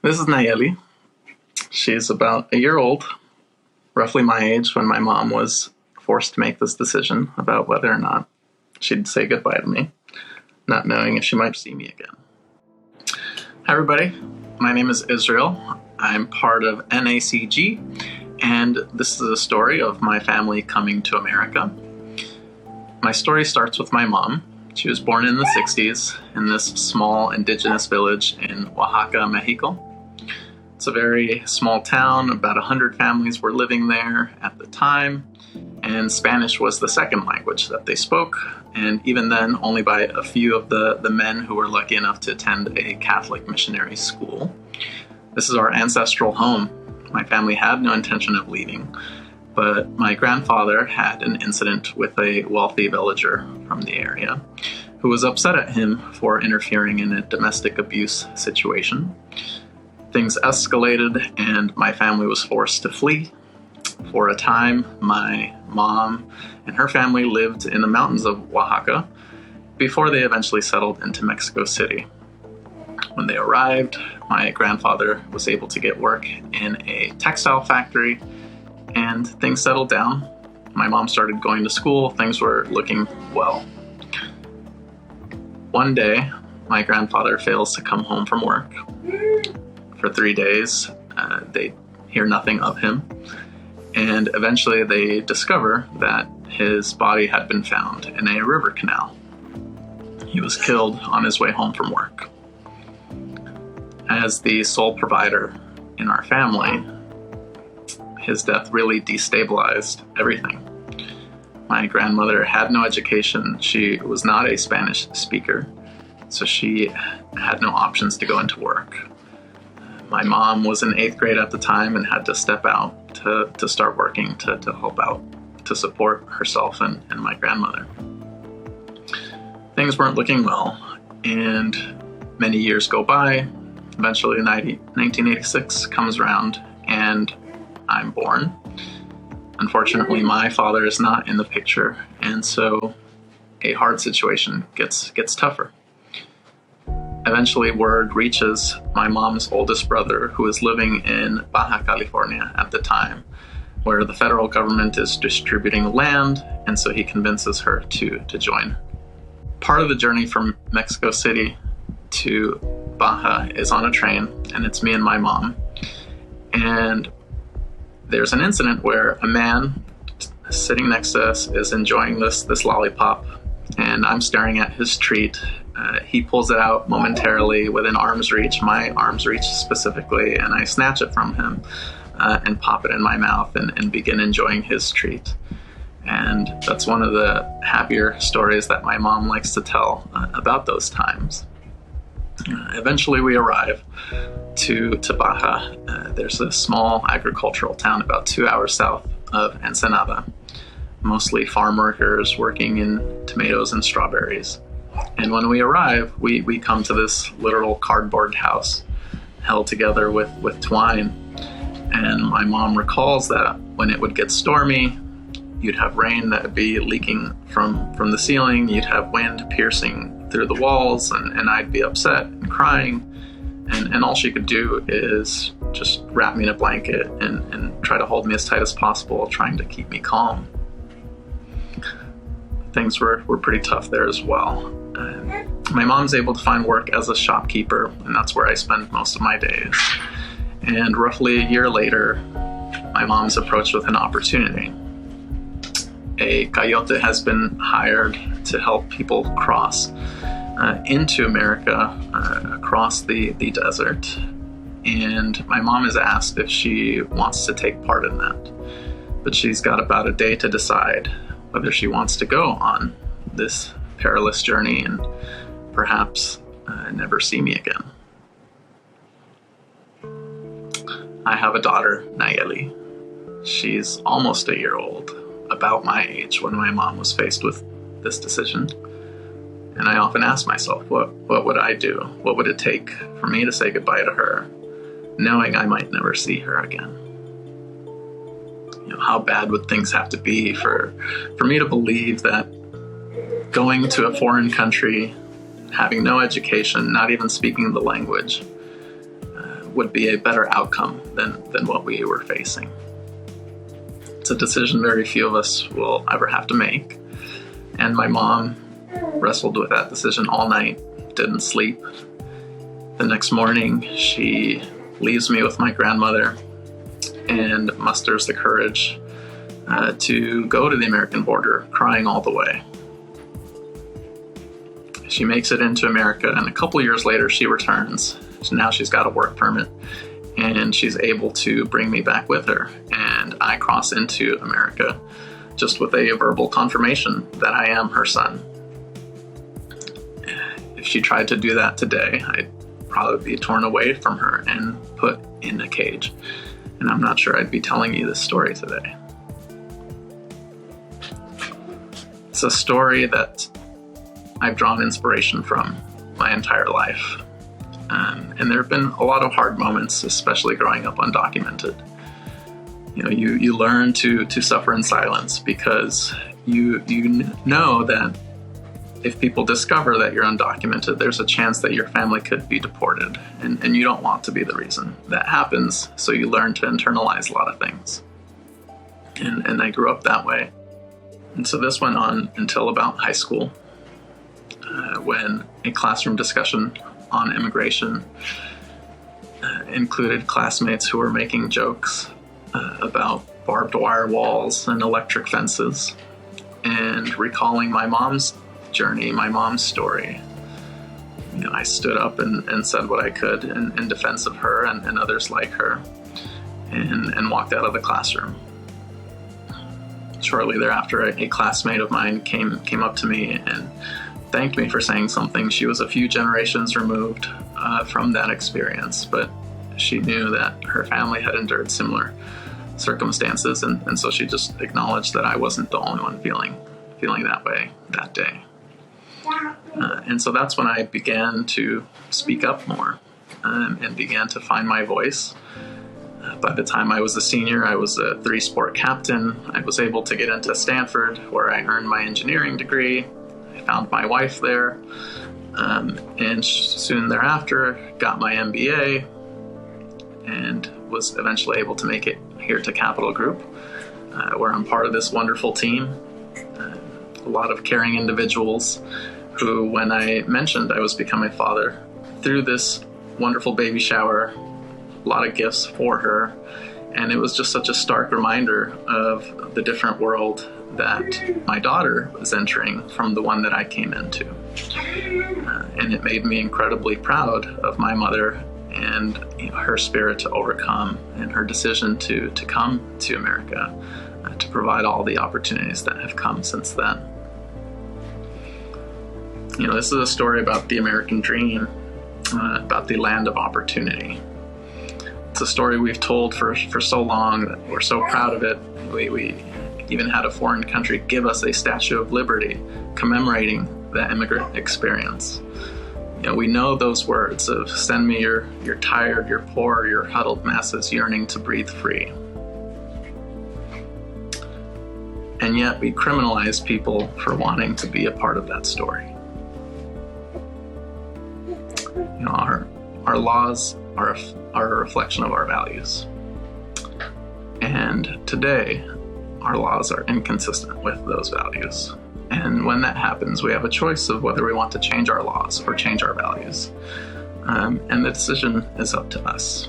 This is Nayeli. She's about a year old, roughly my age when my mom was forced to make this decision about whether or not she'd say goodbye to me, not knowing if she might see me again. Hi everybody, my name is Israel. I'm part of NACG, and this is a story of my family coming to America. My story starts with my mom. She was born in the 60s in this small indigenous village in Oaxaca, Mexico. It's a very small town, about 100 families were living there at the time, and Spanish was the second language that they spoke, and even then only by a few of the men who were lucky enough to attend a Catholic missionary school. This is our ancestral home. My family had no intention of leaving, but my grandfather had an incident with a wealthy villager from the area who was upset at him for interfering in a domestic abuse situation. Things escalated and my family was forced to flee. For a time, my mom and her family lived in the mountains of Oaxaca before they eventually settled into Mexico City. When they arrived, my grandfather was able to get work in a textile factory and things settled down. My mom started going to school. Things were looking well. One day, my grandfather fails to come home from work. For 3 days, they hear nothing of him. And eventually they discover that his body had been found in a river canal. He was killed on his way home from work. As the sole provider in our family, his death really destabilized everything. My grandmother had no education. She was not a Spanish speaker, so she had no options to go into work. My mom was in 8th grade at the time and had to step out to start working to help out, to support herself and my grandmother. Things weren't looking well, and many years go by. Eventually 1986 comes around and I'm born. Unfortunately, my father is not in the picture, and so a hard situation gets tougher. Eventually, word reaches my mom's oldest brother, who is living in Baja California at the time, where the federal government is distributing land, and so he convinces her to join. Part of the journey from Mexico City to Baja is on a train, and it's me and my mom. And there's an incident where a man sitting next to us is enjoying this lollipop, and I'm staring at his treat. He pulls it out momentarily within arm's reach, my arm's reach specifically, and I snatch it from him and pop it in my mouth and begin enjoying his treat. And that's one of the happier stories that my mom likes to tell about those times. Eventually we arrive to Baja. There's a small agricultural town about 2 hours south of Ensenada, mostly farm workers working in tomatoes and strawberries. And when we arrive, we come to this literal cardboard house held together with twine. And my mom recalls that when it would get stormy, you'd have rain that would be leaking from the ceiling, you'd have wind piercing through the walls, and I'd be upset and crying. And all she could do is just wrap me in a blanket and try to hold me as tight as possible, trying to keep me calm. Things were pretty tough there as well. My mom's able to find work as a shopkeeper, and that's where I spend most of my days. And roughly a year later, my mom's approached with an opportunity. A coyote has been hired to help people cross into America, across the desert. And my mom is asked if she wants to take part in that. But she's got about a day to decide whether she wants to go on this perilous journey and perhaps never see me again. I have a daughter, Nayeli. She's almost a year old, about my age when my mom was faced with this decision. And I often ask myself, what would I do? What would it take for me to say goodbye to her, knowing I might never see her again? You know, how bad would things have to be for me to believe that going to a foreign country, having no education, not even speaking the language, would be a better outcome than what we were facing. It's a decision very few of us will ever have to make. And my mom wrestled with that decision all night, didn't sleep. The next morning, she leaves me with my grandmother and musters the courage to go to the American border, crying all the way. She makes it into America, and a couple years later, she returns. So now she's got a work permit, and she's able to bring me back with her. And I cross into America just with a verbal confirmation that I am her son. If she tried to do that today, I'd probably be torn away from her and put in a cage. And I'm not sure I'd be telling you this story today. It's a story that I've drawn inspiration from my entire life. And there have been a lot of hard moments, especially growing up undocumented. You learn to suffer in silence because you know that if people discover that you're undocumented, there's a chance that your family could be deported, and you don't want to be the reason that happens, so you learn to internalize a lot of things. And I grew up that way. And so this went on until about high school, when a classroom discussion on immigration included classmates who were making jokes about barbed wire walls and electric fences, and recalling my mom's journey, my mom's story. I stood up and said what I could in defense of her and others like her, and walked out of the classroom. Shortly thereafter, a classmate of mine came up to me and thanked me for saying something. She was a few generations removed from that experience, but she knew that her family had endured similar circumstances, and so she just acknowledged that I wasn't the only one feeling that way that day. And so that's when I began to speak up more and began to find my voice. By the time I was a senior, I was a 3-sport captain. I was able to get into Stanford, where I earned my engineering degree. I found my wife there, and soon thereafter got my MBA, and was eventually able to make it here to Capital Group, where I'm part of this wonderful team. A lot of caring individuals who, when I mentioned I was becoming a father, threw this wonderful baby shower, a lot of gifts for her, and it was just such a stark reminder of the different world that my daughter was entering from the one that I came into. And it made me incredibly proud of my mother and her spirit to overcome, and her decision to come to America to provide all the opportunities that have come since then. This is a story about the American dream, about the land of opportunity. It's a story we've told for so long that we're so proud of it. We even had a foreign country give us a Statue of Liberty commemorating the immigrant experience. We know those words of "send me your tired, your poor, your huddled masses yearning to breathe free." And yet we criminalize people for wanting to be a part of that story. Our laws are a reflection of our values. And today, our laws are inconsistent with those values. And when that happens, we have a choice of whether we want to change our laws or change our values. And the decision is up to us.